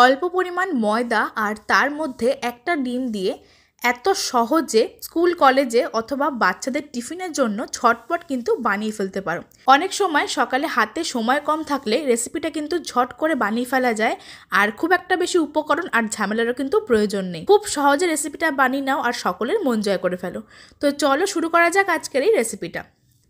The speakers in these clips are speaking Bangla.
অল্প পরিমাণ ময়দা আর তার মধ্যে একটা ডিম দিয়ে এত সহজে স্কুল কলেজে অথবা বাচ্চাদের টিফিনের জন্য ঝটপট কিন্তু বানিয়ে ফেলতে পারো। অনেক সময় সকালে হাতে সময় কম থাকলে রেসিপিটা কিন্তু ঝট করে বানিয়ে ফেলা যায়, আর খুব একটা বেশি উপকরণ আর ঝামেলারও কিন্তু প্রয়োজন নেই। খুব সহজে রেসিপিটা বানিয়ে নাও আর সকলের মন জয় করে ফেলো। তো চলো শুরু করা যাক আজকের এই রেসিপিটা।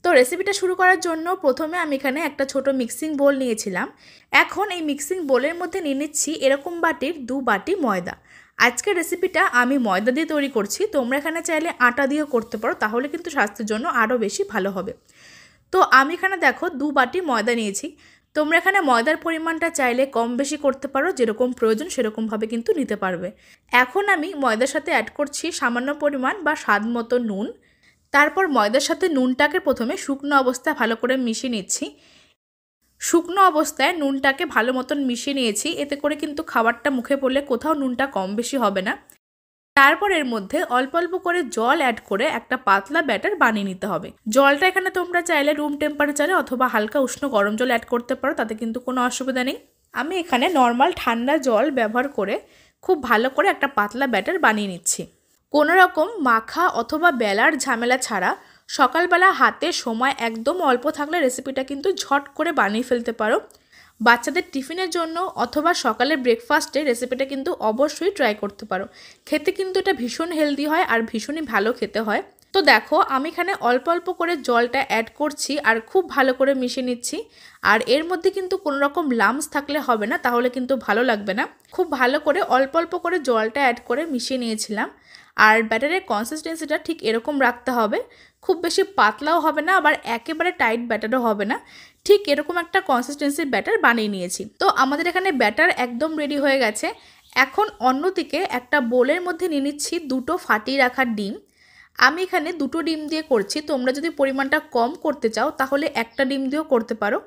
তো রেসিপিটা শুরু করার জন্য প্রথমে আমি এখানে একটা ছোট মিক্সিং বোল নিয়েছিলাম। এখন এই মিক্সিং বোলের মধ্যে নিয়ে নিচ্ছি এরকম বাটির 2 বাটি ময়দা। আজকের রেসিপিটা আমি ময়দা দিয়ে তৈরি করছি, তোমরা এখানে চাইলে আটা দিয়েও করতে পারো, তাহলে কিন্তু স্বাস্থ্যের জন্য আরও বেশি ভালো হবে। তো আমি এখানে দেখো 2 বাটি ময়দা নিয়েছি। তোমরা এখানে ময়দার পরিমাণটা চাইলে কম বেশি করতে পারো, যেরকম প্রয়োজন সেরকমভাবে কিন্তু নিতে পারবে। এখন আমি ময়দার সাথে অ্যাড করছি সামান্য পরিমাণ বা স্বাদ মতো নুন। তারপর ময়দার সাথে নুনটাকে প্রথমে শুকনো অবস্থায় ভালো করে মিশিয়ে নিচ্ছি। শুকনো অবস্থায় নুনটাকে ভালো মতন মিশিয়ে নিয়েছি, এতে করে কিন্তু খাবারটা মুখে পড়লে কোথাও নুনটা কম বেশি হবে না। তারপর এর মধ্যে অল্প অল্প করে জল অ্যাড করে একটা পাতলা ব্যাটার বানিয়ে নিতে হবে। জলটা এখানে তোমরা চাইলে রুম টেম্পারেচারে অথবা হালকা উষ্ণ গরম জল অ্যাড করতে পারো, তাতে কিন্তু কোনো অসুবিধা নেই। আমি এখানে নর্মাল ঠান্ডা জল ব্যবহার করে খুব ভালো করে একটা পাতলা ব্যাটার বানিয়ে নিচ্ছি। কোনো রকম মাখা অথবা বেলার ঝামেলা ছাড়া সকালবেলা হাতে সময় একদম অল্প থাকলে রেসিপিটা কিন্তু ঝট করে বানিয়ে ফেলতে পারো। বাচ্চাদের টিফিনের জন্য অথবা সকালের ব্রেকফাস্টে রেসিপিটা কিন্তু অবশ্যই ট্রাই করতে পারো। খেতে কিন্তু এটা ভীষণ হেলদি হয় আর ভীষণই ভালো খেতে হয়। তো দেখো আমি এখানে অল্প অল্প করে জলটা অ্যাড করছি আর খুব ভালো করে মিশিয়ে নিচ্ছি। আর এর মধ্যে কিন্তু কোনো রকম লাম্পস থাকলে হবে না, তাহলে কিন্তু ভালো লাগবে না। খুব ভালো করে অল্প অল্প করে জলটা অ্যাড করে মিশিয়ে নিয়েছিলাম। আর ব্যাটারের কনসিস্টেন্সিটা ঠিক এরকম রাখতে হবে, খুব বেশি পাতলাও হবে না আবার একেবারে টাইট ব্যাটারও হবে না, ঠিক এরকম একটা কনসিস্টেন্সির ব্যাটার বানিয়ে নিয়েছি। তো আমাদের এখানে ব্যাটার একদম রেডি হয়ে গেছে। এখন অন্যদিকে একটা বোলের মধ্যে নিয়ে নিচ্ছি 2টো ফাটিয়ে রাখা ডিম। আমি এখানে 2টো ডিম দিয়ে করছি, তোমরা যদি পরিমাণটা কম করতে চাও তাহলে একটা ডিম দিয়েও করতে পারো।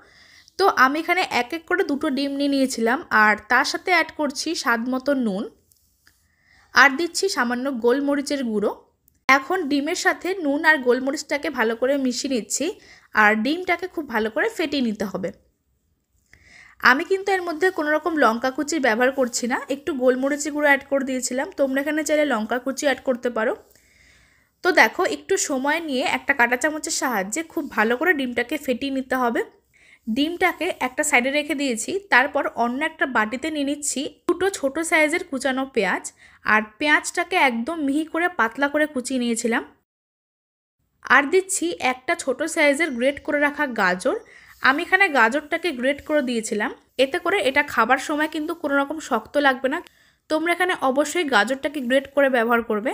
তো আমি এখানে এক এক করে 2টো ডিম নিয়ে নিয়েছিলাম আর তার সাথে অ্যাড করছি স্বাদ মতো নুন আর দিচ্ছি সামান্য গোলমরিচের গুঁড়ো। এখন ডিমের সাথে নুন আর গোলমরিচটাকে ভালো করে মিশিয়ে নিচ্ছি আর ডিমটাকে খুব ভালো করে ফেটিয়ে নিতে হবে। আমি কিন্তু এর মধ্যে কোনো রকম লঙ্কা কুচি ব্যবহার করছি না, একটু গোলমরিচের গুঁড়ো অ্যাড করে দিয়েছিলাম, তোমরা এখানে চাইলে লঙ্কা কুচি অ্যাড করতে পারো। তো দেখো একটু সময় নিয়ে একটা কাঁটা চামচের সাহায্যে খুব ভালো করে ডিমটাকে ফেটিয়ে নিতে হবে। ডিমটাকে একটা সাইডে রেখে দিয়েছি। তারপর অন্য একটা বাটিতে নিয়ে নিচ্ছি 2টো ছোটো সাইজের কুচানো পেঁয়াজ, আর পেঁয়াজটাকে একদম মিহি করে পাতলা করে কুচিয়ে নিয়েছিলাম। আর দিচ্ছি একটা ছোট সাইজের গ্রেট করে রাখা গাজর। আমি এখানে গাজরটাকে গ্রেট করে দিয়েছিলাম, এতে করে এটা খাবার সময় কিন্তু কোনো রকম শক্ত লাগবে না। তোমরা এখানে অবশ্যই গাজরটাকে গ্রেট করে ব্যবহার করবে।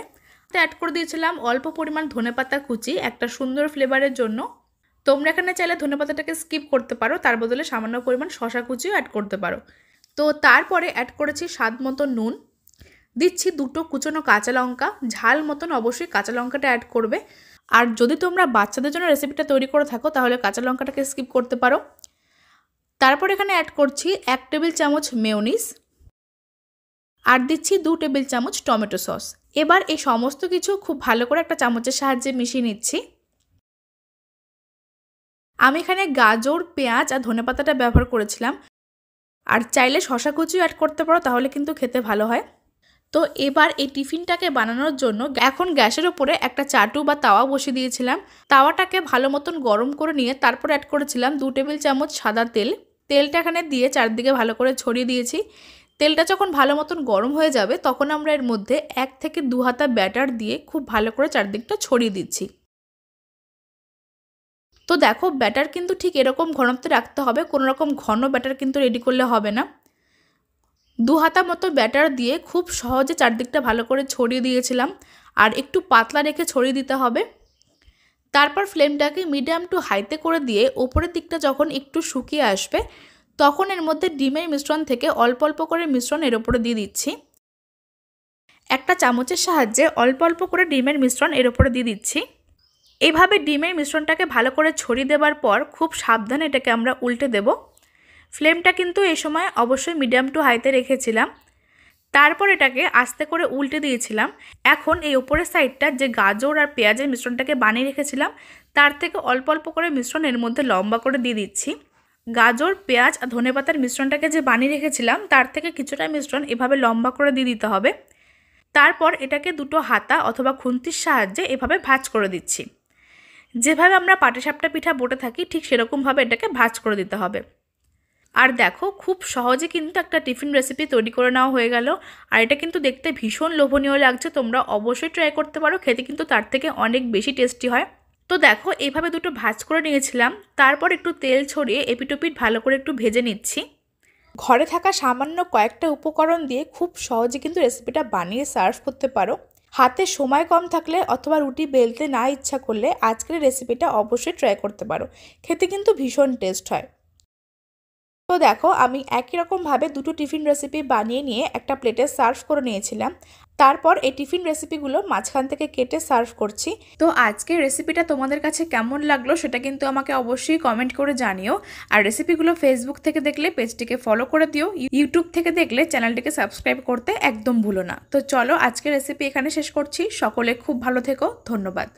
অ্যাড করে দিয়েছিলাম অল্প পরিমাণ ধনেপাতা কুচি একটা সুন্দর ফ্লেভারের জন্য। তোমরা এখানে চাইলে ধনেপাতাটাকে স্কিপ করতে পারো, তার বদলে সামান্য পরিমাণ শসা কুচিও অ্যাড করতে পারো। তো তারপরে অ্যাড করেছি স্বাদ মতো নুন, দিচ্ছি 2টো কুচনো কাঁচা লঙ্কা, ঝাল মতন অবশ্যই কাঁচা লঙ্কাটা অ্যাড করবে। আর যদি তোমরা বাচ্চাদের জন্য রেসিপিটা তৈরি করে থাকো তাহলে কাঁচা লঙ্কাটাকে স্কিপ করতে পারো। তারপর এখানে অ্যাড করছি 1 টেবিল চামচ মেয়োনিজ আর দিচ্ছি 2 টেবিল চামচ টমেটো সস। এবার এই সমস্ত কিছু খুব ভালো করে একটা চামচের সাহায্যে মিশিয়ে নিচ্ছি। আমি এখানে গাজর, পেঁয়াজ আর ধনেপাতাটা ব্যবহার করেছিলাম, আর চাইলে শসা কুচিও অ্যাড করতে পারো, তাহলে কিন্তু খেতে ভালো হয়। তো এবার এই টিফিনটাকে বানানোর জন্য এখন গ্যাসের ওপরে একটা চাটু বা তাওয়া বসিয়ে দিয়েছিলাম। তাওয়াটাকে ভালো মতন গরম করে নিয়ে তারপর অ্যাড করেছিলাম 2 টেবিল চামচ সাদা তেল। তেলটা এখানে দিয়ে চারদিকে ভালো করে ছড়িয়ে দিয়েছি। তেলটা যখন ভালো মতন গরম হয়ে যাবে তখন আমরা এর মধ্যে 1 থেকে 2 হাতা ব্যাটার দিয়ে খুব ভালো করে চারদিকটা ছড়িয়ে দিচ্ছি। তো দেখো ব্যাটার কিন্তু ঠিক এরকম ঘনত্বে রাখতে হবে, কোনো রকম ঘন ব্যাটার কিন্তু রেডি করলে হবে না। 2 হাতা মতো ব্যাটার দিয়ে খুব সহজে চারদিকটা ভালো করে ছড়িয়ে দিয়েছিলাম, আর একটু পাতলা রেখে ছড়িয়ে দিতে হবে। তারপর ফ্লেমটাকে মিডিয়াম টু হাইতে করে দিয়ে ওপরের দিকটা যখন একটু শুকিয়ে আসবে তখন এর মধ্যে ডিমের মিশ্রণ থেকে অল্প অল্প করে মিশ্রণ এর ওপরে দিয়ে দিচ্ছি। একটা চামচের সাহায্যে অল্প অল্প করে ডিমের মিশ্রণ এর ওপরে দিয়ে দিচ্ছি। এইভাবে ডিমের মিশ্রণটাকে ভালো করে ছড়িয়ে দেওয়ার পর খুব সাবধানে এটাকে আমরা উল্টে দেব। ফ্লেমটা কিন্তু এই সময় অবশ্যই মিডিয়াম টু হাইতে রেখেছিলাম। তারপর এটাকে আস্তে করে উল্টে দিয়েছিলাম। এখন এই উপরের সাইডটা যে গাজর আর পেঁয়াজের মিশ্রণটাকে বানিয়ে রেখেছিলাম তার থেকে অল্প অল্প করে মিশ্রণ এর মধ্যে লম্বা করে দিয়ে দিচ্ছি। গাজর, পেঁয়াজ আর ধনেপাতার মিশ্রণটাকে যে বানিয়ে রেখেছিলাম তার থেকে কিছুটা মিশ্রণ এভাবে লম্বা করে দিয়ে দিতে হবে। তারপর এটাকে দুটো হাতা অথবা খুন্তির সাহায্যে এভাবে ভাঁজ করে দিচ্ছি। যেভাবে আমরা পাটিসাপটা পিঠা বটে থাকি ঠিক সেরকমভাবে এটাকে ভাঁজ করে দিতে হবে। আর দেখো, খুব সহজে কিন্তু একটা টিফিন রেসিপি তৈরি করে নেওয়া হয়ে গেল। আর এটা কিন্তু দেখতে ভীষণ লোভনীয় লাগছে, তোমরা অবশ্যই ট্রাই করতে পারো, খেতে কিন্তু তার থেকে অনেক বেশি টেস্টি হয়। তো দেখো, এইভাবে দুটো ভাঁজ করে নিয়েছিলাম। তারপর একটু তেল ছড়িয়ে এপিটোপিট ভালো করে একটু ভেজে নিচ্ছি। ঘরে থাকা সামান্য কয়েকটা উপকরণ দিয়ে খুব সহজে কিন্তু রেসিপিটা বানিয়ে সার্ভ করতে পারো। হাতে সময় কম থাকলে অথবা রুটি বেলতে না ইচ্ছা করলে আজকের রেসিপিটা অবশ্যই ট্রাই করতে পারো, খেতে কিন্তু ভীষণ টেস্ট হয়। তো দেখো, আমি একই রকমভাবে দুটো টিফিন রেসিপি বানিয়ে নিয়ে একটা প্লেটে সার্ভ করে নিয়েছিলাম। তারপর এই টিফিন রেসিপিগুলো মাঝখান থেকে কেটে সার্ভ করছি। তো আজকের রেসিপিটা তোমাদের কাছে কেমন লাগলো সেটা কিন্তু আমাকে অবশ্যই কমেন্ট করে জানিও। আর রেসিপিগুলো ফেসবুক থেকে দেখলে পেজটিকে ফলো করে দিও, ইউটিউব থেকে দেখলে চ্যানেলটিকে সাবস্ক্রাইব করতে একদম ভুলো না। তো চলো, আজকের রেসিপি এখানে শেষ করছি। সকলে খুব ভালো থেকো, ধন্যবাদ।